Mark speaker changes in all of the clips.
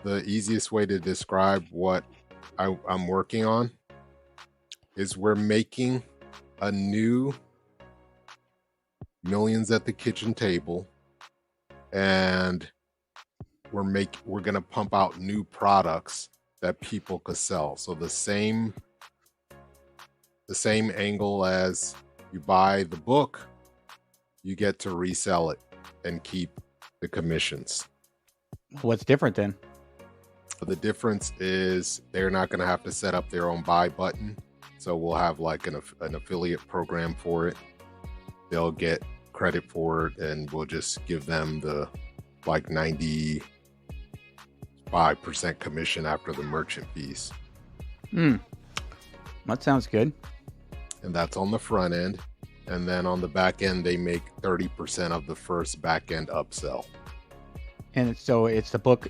Speaker 1: the easiest way to describe what I'm working on is we're making a new millions at the kitchen table, and we're gonna pump out new products that people could sell. So the same angle as you buy the book, you get to resell it and keep the commissions.
Speaker 2: What's different then?
Speaker 1: The difference is they're not going to have to set up their own buy button. So we'll have like an affiliate program for it. They'll get credit for it, and we'll just give them the like 95% commission after the merchant fees.
Speaker 2: That sounds good.
Speaker 1: And that's on the front end. And then on the back end, they make 30% of the first back end upsell.
Speaker 2: And so it's the book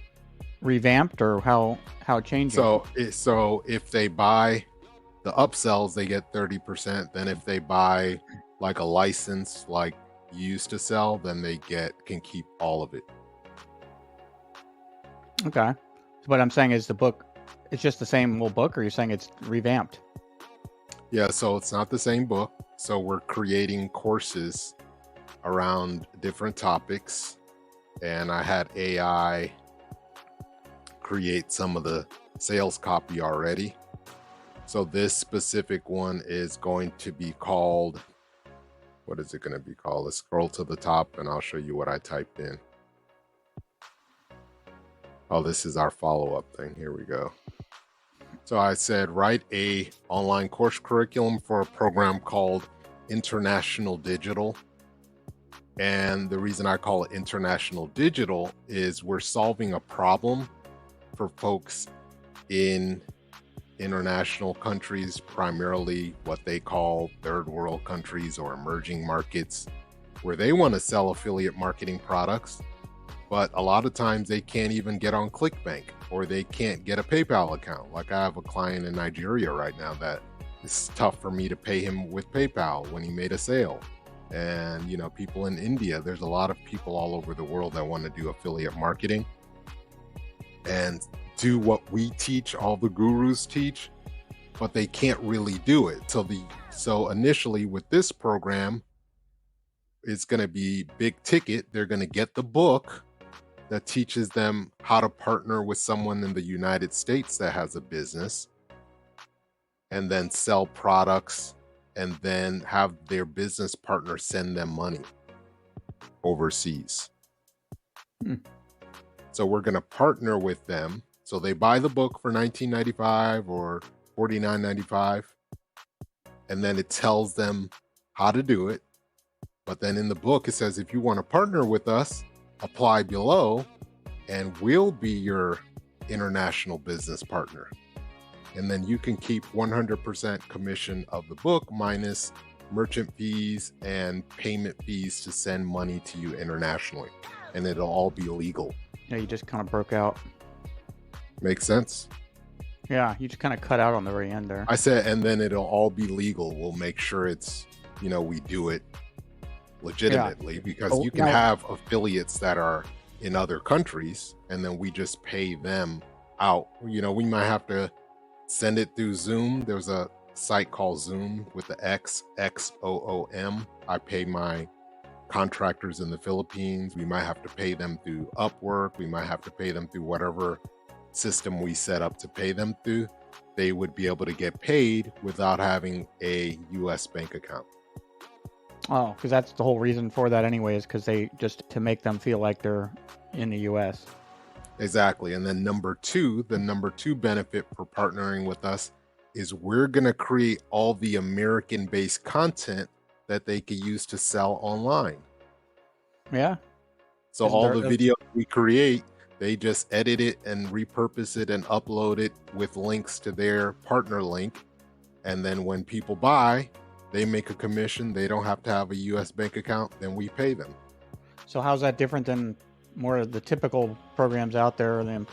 Speaker 2: revamped, or how changing?
Speaker 1: So if they buy the upsells, they get 30%. Then if they buy like a license like you used to sell, then they can keep all of it.
Speaker 2: Okay. So what I'm saying is the book, it's just the same old book, or you're saying it's revamped?
Speaker 1: Yeah, so it's not the same book. So we're creating courses around different topics, and I had AI create some of the sales copy already. So this specific one is going to be called, what is it going to be called? Let's scroll to the top and I'll show you what I typed in. Oh, this is our follow-up thing. Here we go. So I said, write a online course curriculum for a program called International Digital. And the reason I call it International Digital is we're solving a problem for folks in international countries, primarily what they call third world countries or emerging markets, where they want to sell affiliate marketing products, but a lot of times they can't even get on ClickBank, or they can't get a PayPal account. Like I have a client in Nigeria right now that it's tough for me to pay him with PayPal when he made a sale. And people in India, there's a lot of people all over the world that want to do affiliate marketing and do what we teach, all the gurus teach, but they can't really do it. So initially with this program, it's going to be big ticket. They're going to get the book that teaches them how to partner with someone in the United States that has a business, and then sell products, and then have their business partner send them money overseas. So we're going to partner with them. So they buy the book for $19.95 or $49.95, and then it tells them how to do it. But then in the book, it says, if you want to partner with us, apply below, and we'll be your international business partner. And then you can keep 100% commission of the book minus merchant fees and payment fees to send money to you internationally. And it'll all be legal.
Speaker 2: Yeah, you just kind of broke out.
Speaker 1: Makes sense?
Speaker 2: Yeah, you just kind of cut out on the very end there.
Speaker 1: I said, and then it'll all be legal. We'll make sure it's, we do it legitimately, because you can have affiliates that are in other countries, and then we just pay them out. We might have to send it through Zoom. There's a site called Zoom with the XOOM. I pay my contractors in the Philippines. We might have to pay them through Upwork. We might have to pay them through whatever system we set up to pay them through. They would be able to get paid without having a US bank account.
Speaker 2: Oh, because that's the whole reason for that anyway, is because they just to make them feel like they're in the US.
Speaker 1: Exactly. And then the number two benefit for partnering with us is we're going to create all the American-based content that they could use to sell online.
Speaker 2: Yeah.
Speaker 1: So all the videos we create, they just edit it and repurpose it and upload it with links to their partner link. And then when people buy, they make a commission. They don't have to have a US bank account. Then we pay them.
Speaker 2: So how's that different than more of the typical programs out there than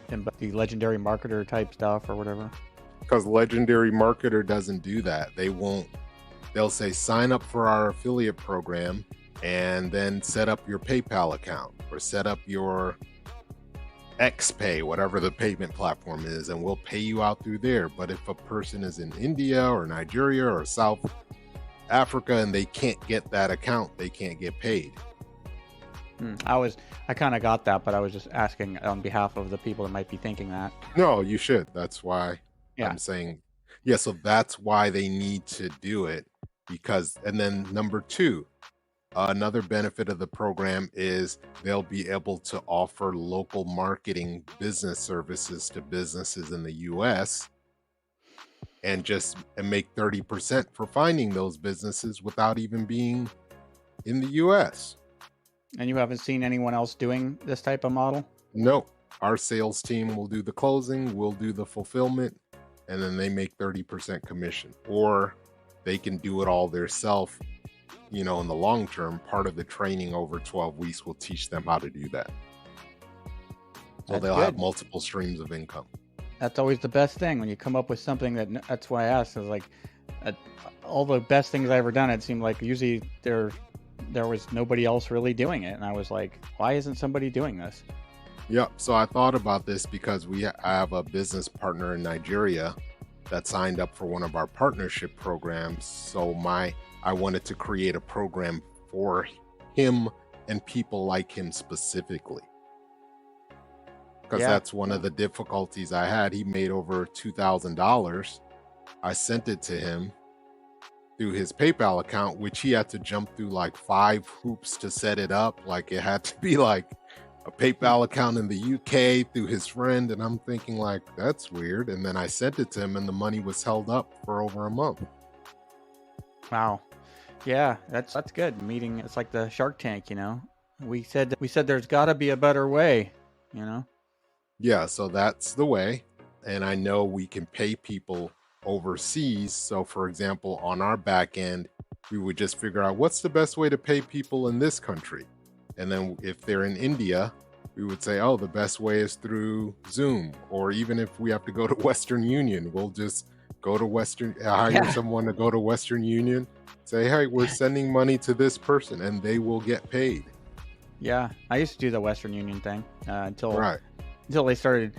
Speaker 2: the Legendary Marketer type stuff or whatever?
Speaker 1: Because Legendary Marketer doesn't do that. They'll say, sign up for our affiliate program and then set up your PayPal account or set up your XPay, whatever the payment platform is, and we'll pay you out through there. But if a person is in India or Nigeria or South Africa and they can't get that account, they can't get paid.
Speaker 2: I kind of got that, but I was just asking on behalf of the people that might be thinking that.
Speaker 1: No, you should. That's why
Speaker 2: Yeah.
Speaker 1: I'm saying, yeah, so that's why they need to do it. Because, and then number two, another benefit of the program is they'll be able to offer local marketing business services to businesses in the US and make 30% for finding those businesses without even being in the US.
Speaker 2: And you haven't seen anyone else doing this type of model?
Speaker 1: No, our sales team will do the closing, we'll do the fulfillment, and then they make 30% commission. Or they can do it all themselves. In the long term, part of the training over 12 weeks will teach them how to do that. So they'll have multiple streams of income.
Speaker 2: That's always the best thing when you come up with something that's why I asked. Is like all the best things I ever done. It seemed like usually there was nobody else really doing it, and I was like, why isn't somebody doing this?
Speaker 1: Yep. So I thought about this because I have a business partner in Nigeria that signed up for one of our partnership programs. So I wanted to create a program for him and people like him specifically. Because that's one of the difficulties I had. He made over $2,000. I sent it to him through his PayPal account, which he had to jump through like 5 hoops to set it up. Like it had to be like a PayPal account in the UK through his friend. And I'm thinking like, that's weird. And then I sent it to him and the money was held up for over a month.
Speaker 2: Wow. Yeah, that's good. It's like the Shark Tank, we said there's gotta be a better way,
Speaker 1: Yeah, so that's the way. And I know we can pay people overseas. So for example, on our back end, we would just figure out what's the best way to pay people in this country. And then if they're in India, we would say, oh, the best way is through Zoom. Or even if we have to go to Western Union, we'll just go to hire someone to go to Western Union, say, hey, we're sending money to this person and they will get paid.
Speaker 2: Yeah, I used to do the Western Union thing until they started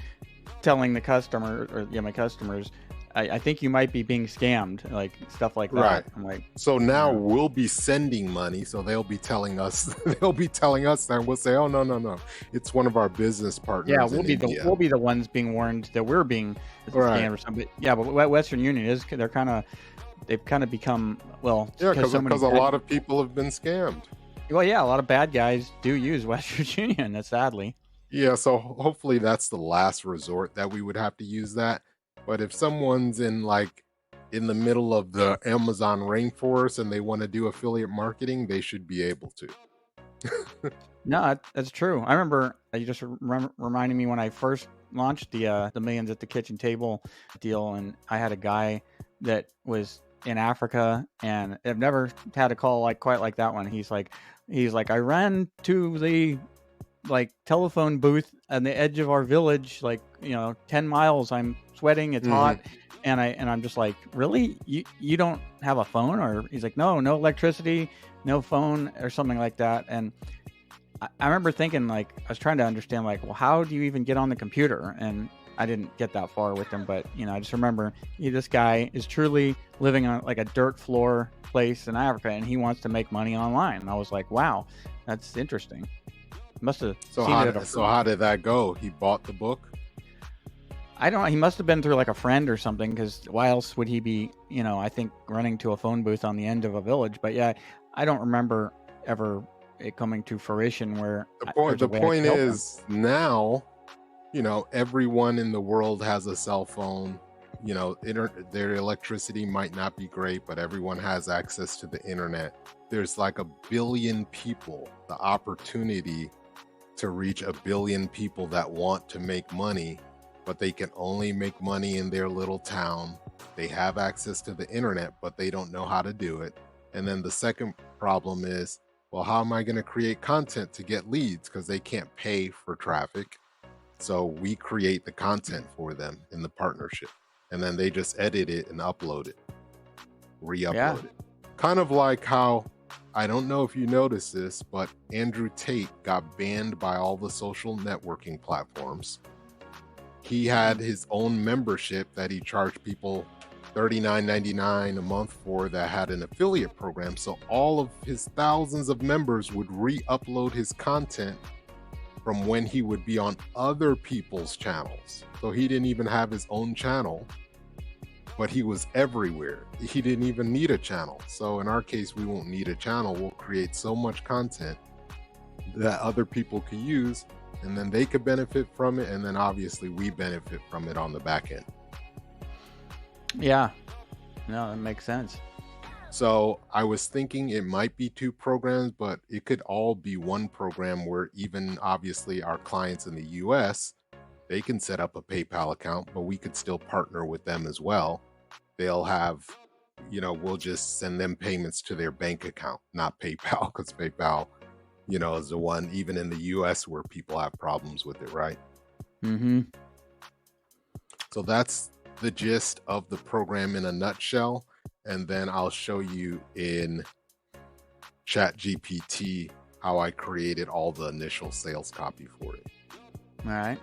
Speaker 2: telling the customer my customers, I think you might be being scammed, like stuff like that.
Speaker 1: Right.
Speaker 2: I'm like,
Speaker 1: so now we'll be sending money, so they'll be telling us that we'll say, oh no, it's one of our business partners.
Speaker 2: Yeah, we'll be the ones being warned that we're being scammed or something. Yeah, but Western Union they've kind of become
Speaker 1: because a lot of people have been scammed.
Speaker 2: Well, yeah, a lot of bad guys do use Western Union, sadly.
Speaker 1: Yeah, so hopefully that's the last resort that we would have to use that. But if someone's in the middle of the Amazon rainforest and they want to do affiliate marketing, they should be able to.
Speaker 2: No, that's true. I remember you just reminding me when I first launched the Millions at the Kitchen Table deal, and I had a guy that was in Africa, and I've never had a call quite like that one. He's like, I ran to the telephone booth on the edge of our village, 10 miles. I'm sweating, it's hot, and I'm just like, really? You don't have a phone? Or he's like, no electricity, no phone, or something like that. And I remember thinking, I was trying to understand, well, how do you even get on the computer? And I didn't get that far with him, but I just remember this guy is truly living on a dirt floor place in Africa, and he wants to make money online. And I was like, wow, that's interesting. Must have.
Speaker 1: So how did that go? He bought the book?
Speaker 2: I don't know. He must have been through a friend or something, because why else would he be, I think running to a phone booth on the end of a village. But yeah, I don't remember ever it coming to fruition where
Speaker 1: the point is now, everyone in the world has a cell phone. Their electricity might not be great, but everyone has access to the internet. There's 1 billion people, the opportunity to reach 1 billion people that want to make money, but they can only make money in their little town. They have access to the internet, but they don't know how to do it. And then the second problem is, well, how am I going to create content to get leads? Because they can't pay for traffic. So we create the content for them in the partnership. And then they just edit it and upload it, re-upload it. Kind of like how I don't know if you noticed this, but Andrew Tate got banned by all the social networking platforms. He had his own membership that he charged people $39.99 a month for that had an affiliate program. So all of his thousands of members would re-upload his content from when he would be on other people's channels. So he didn't even have his own channel, but he was everywhere. He didn't even need a channel. So in our case, we won't need a channel. We'll create so much content that other people could use, and then they could benefit from it. And then obviously we benefit from it on the back end.
Speaker 2: Yeah. No, that makes sense.
Speaker 1: So I was thinking it might be two programs, but it could all be one program where even obviously our clients in the US, they can set up a PayPal account, but we could still partner with them as well. They'll have, we'll just send them payments to their bank account, not PayPal, because PayPal, is the one even in the US where people have problems with it, right?
Speaker 2: Mm-hmm.
Speaker 1: So that's the gist of the program in a nutshell. And then I'll show you in ChatGPT how I created all the initial sales copy for it.
Speaker 2: All right.